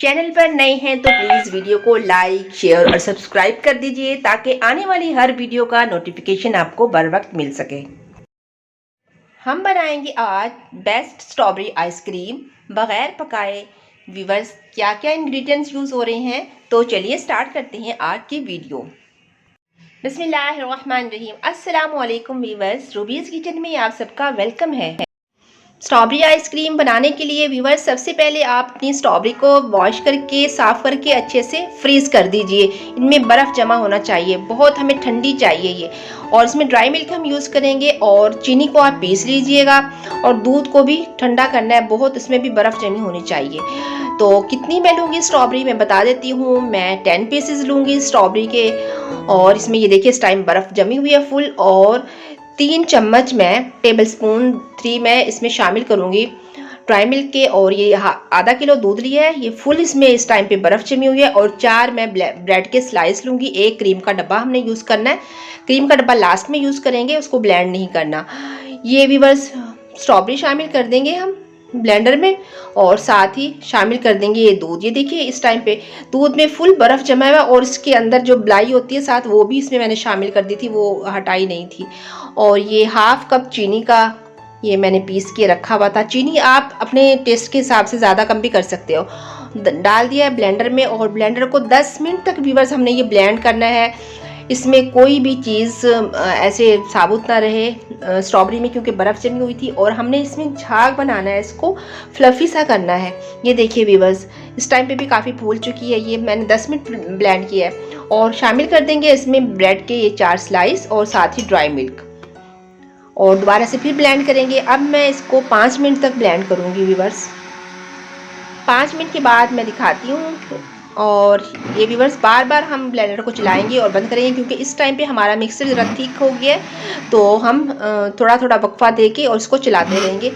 Channel पर नए हैं तो प्लीज़ वीडियो को लाइक शेयर और सब्सक्राइब कर दीजिए ताकि आने वाली हर वीडियो का नोटिफिकेशन आपको बर वक्त मिल सके। हम बनाएंगे आज बेस्ट स्ट्रॉबेरी आइसक्रीम बग़ैर पकाए। व्यूवर्स, क्या क्या इंग्रेडिएंट्स यूज़ हो रहे हैं, तो चलिए स्टार्ट करते हैं आज की वीडियो। बिस्मिल्लाहिर्रहमानिर्रहीम। अस्सलाम वालेकुम व्यूवर्स, रूबीज़ किचन में आप सबका वेलकम है। स्ट्रॉबेरी आइसक्रीम बनाने के लिए व्यूवर्स, सबसे पहले आप अपनी स्ट्रॉबेरी को वॉश करके साफ़ करके अच्छे से फ्रीज़ कर दीजिए। इनमें बर्फ़ जमा होना चाहिए, बहुत हमें ठंडी चाहिए ये। और इसमें ड्राई मिल्क हम यूज़ करेंगे और चीनी को आप पीस लीजिएगा और दूध को भी ठंडा करना है, बहुत इसमें भी बर्फ़ जमी होनी चाहिए। तो कितनी मैं लूँगी स्ट्रॉबेरी मैं बता देती हूँ। मैं 10 पीसेस लूँगी स्ट्रॉबेरी के। और इसमें ये देखिए इस टाइम बर्फ़ जमी हुई है फुल। और 3 चम्मच मैं टेबलस्पून 3 मैं इसमें शामिल करूँगी ड्राई मिल्क के। और ये आधा किलो दूध लिया है, ये फुल इसमें इस टाइम पे बर्फ़ जमी हुई है। और 4 मैं ब्रेड के स्लाइस लूँगी। एक क्रीम का डब्बा हमने यूज़ करना है, क्रीम का डब्बा लास्ट में यूज़ करेंगे, उसको ब्लेंड नहीं करना। ये भी बस स्ट्रॉबेरी शामिल कर देंगे हम ब्लेंडर में और साथ ही शामिल कर देंगे ये दूध। ये देखिए इस टाइम पे दूध में फुल बर्फ़ जमा हुआ और इसके अंदर जो मलाई होती है साथ, वो भी इसमें मैंने शामिल कर दी थी, वो हटाई नहीं थी। और ये हाफ कप चीनी का ये मैंने पीस के रखा हुआ था। चीनी आप अपने टेस्ट के हिसाब से ज़्यादा कम भी कर सकते हो। डाल दिया है ब्लेंडर में और ब्लेंडर को 10 मिनट तक व्यूअर्स हमने ये ब्लेंड करना है। इसमें कोई भी चीज़ ऐसे साबुत ना रहे स्ट्रॉबेरी में, क्योंकि बर्फ़ जमी हुई थी। और हमने इसमें झाग बनाना है, इसको फ्लफ़ी सा करना है। ये देखिए व्यूअर्स, इस टाइम पे भी काफ़ी फूल चुकी है। ये मैंने 10 मिनट ब्लेंड किया है। और शामिल कर देंगे इसमें ब्रेड के ये 4 स्लाइस और साथ ही ड्राई मिल्क। और दोबारा से फिर ब्लेंड करेंगे। अब मैं इसको 5 मिनट तक ब्लेंड करूँगी व्यूअर्स। 5 मिनट के बाद मैं दिखाती हूँ। और ये व्यूअर्स, बार बार हम ब्लेंडर को चलाएंगे और बंद करेंगे, क्योंकि इस टाइम पे हमारा मिक्सर ज़रा ठीक हो गया है। तो हम थोड़ा थोड़ा वक्फा दे के और इसको चलाते रहेंगे।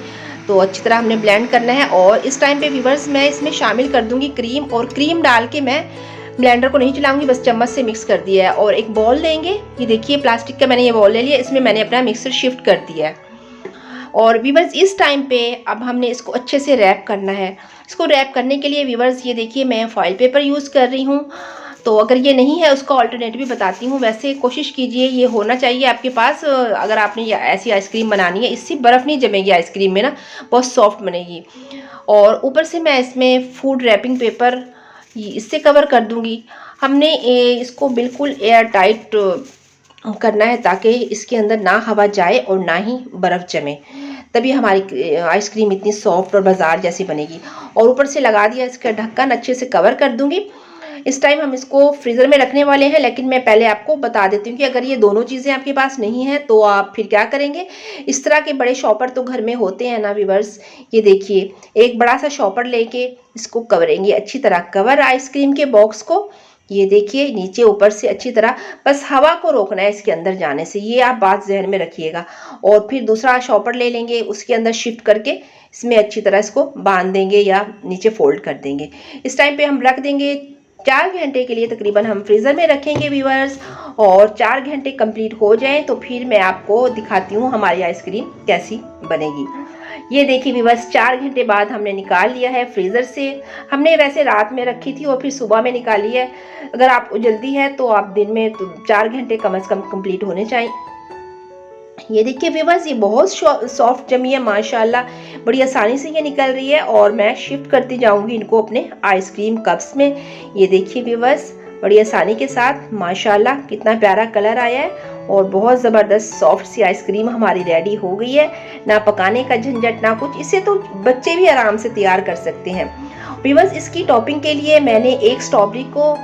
तो अच्छी तरह हमने ब्लेंड करना है। और इस टाइम पे व्यूअर्स मैं इसमें शामिल कर दूँगी क्रीम। और क्रीम डाल के मैं ब्लेंडर को नहीं चलाऊंगी, बस चम्मच से मिक्स कर दिया है। और एक बॉल लेंगे, ये देखिए प्लास्टिक का मैंने ये बॉल ले लिया, इसमें मैंने अपना मिक्सर शिफ्ट कर दिया है। और व्यूअर्स इस टाइम पे अब हमने इसको अच्छे से रैप करना है। इसको रैप करने के लिए व्यूअर्स ये देखिए मैं फॉइल पेपर यूज़ कर रही हूँ। तो अगर ये नहीं है उसका ऑल्टरनेटिव भी बताती हूँ। वैसे कोशिश कीजिए ये होना चाहिए आपके पास, अगर आपने ऐसी आइसक्रीम बनानी है। इससे बर्फ़ नहीं जमेगी आइसक्रीम में ना, बहुत सॉफ्ट बनेगी। और ऊपर से मैं इसमें फूड रैपिंग पेपर इससे कवर कर दूँगी। हमने इसको बिल्कुल एयर टाइट करना है ताकि इसके अंदर ना हवा जाए और ना ही बर्फ़ जमे, तभी हमारी आइसक्रीम इतनी सॉफ्ट और बाज़ार जैसी बनेगी। और ऊपर से लगा दिया इसका ढक्कन, अच्छे से कवर कर दूंगी। इस टाइम हम इसको फ्रीज़र में रखने वाले हैं, लेकिन मैं पहले आपको बता देती हूँ कि अगर ये दोनों चीज़ें आपके पास नहीं हैं तो आप फिर क्या करेंगे। इस तरह के बड़े शॉपर तो घर में होते हैं ना व्यूअर्स। ये देखिए एक बड़ा सा शॉपर लेके इसको कवरेंगे अच्छी तरह, कवर आइसक्रीम के बॉक्स को। ये देखिए नीचे ऊपर से अच्छी तरह, बस हवा को रोकना है इसके अंदर जाने से, ये आप बात जहन में रखिएगा। और फिर दूसरा शॉपर ले लेंगे, उसके अंदर शिफ्ट करके इसमें अच्छी तरह इसको बांध देंगे या नीचे फोल्ड कर देंगे। इस टाइम पे हम रख देंगे 4 घंटे के लिए, तकरीबन हम फ्रीज़र में रखेंगे व्यूअर्स। और 4 घंटे कंप्लीट हो जाएं तो फिर मैं आपको दिखाती हूँ हमारी आइसक्रीम कैसी बनेगी। ये देखिए व्यूअर्स, 4 घंटे बाद हमने निकाल लिया है फ्रीज़र से। हमने वैसे रात में रखी थी और फिर सुबह में निकाली है। अगर आपको जल्दी है तो आप दिन में तो 4 घंटे कम से कम कंप्लीट होने चाहिए। ये देखिए व्यूअर्स, ये बहुत सॉफ्ट जमी है माशाल्लाह, बड़ी आसानी से ये निकल रही है। और मैं शिफ्ट करती जाऊंगी इनको अपने आइसक्रीम कप्स में। ये देखिए व्यूअर्स, बड़ी आसानी के साथ माशाल्लाह कितना प्यारा कलर आया है और बहुत ज़बरदस्त सॉफ्ट सी आइसक्रीम हमारी रेडी हो गई है। ना पकाने का झंझट ना कुछ, इसे तो बच्चे भी आराम से तैयार कर सकते हैं। व्यूअर्स इसकी टॉपिंग के लिए मैंने एक स्ट्रॉबेरी को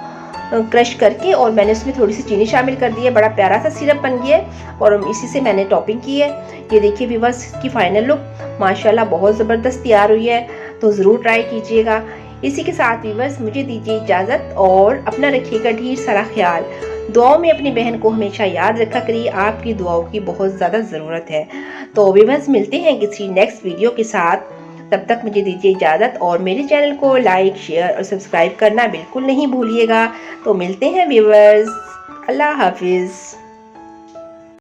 क्रश करके और मैंने उसमें थोड़ी सी चीनी शामिल कर दी है, बड़ा प्यारा सा सिरप बन गया है और इसी से मैंने टॉपिंग की है। ये देखिए व्यूअर्स इसकी फाइनल लुक माशाल्लाह बहुत ज़बरदस्त तैयार हुई है, तो ज़रूर ट्राई कीजिएगा। इसी के साथ व्यूअर्स मुझे दीजिए इजाज़त और अपना रखिएगा ढेर सारा ख्याल। दुआओं में अपनी बहन को हमेशा याद रखा करिए, आपकी दुआओं की बहुत ज़्यादा ज़रूरत है। तो व्यूअर्स मिलते हैं किसी नेक्स्ट वीडियो के साथ, तब तक मुझे दीजिए इजाज़त और मेरे चैनल को लाइक शेयर और सब्सक्राइब करना बिल्कुल नहीं भूलिएगा। तो मिलते हैं व्यूअर्स, अल्लाह हाफिज़।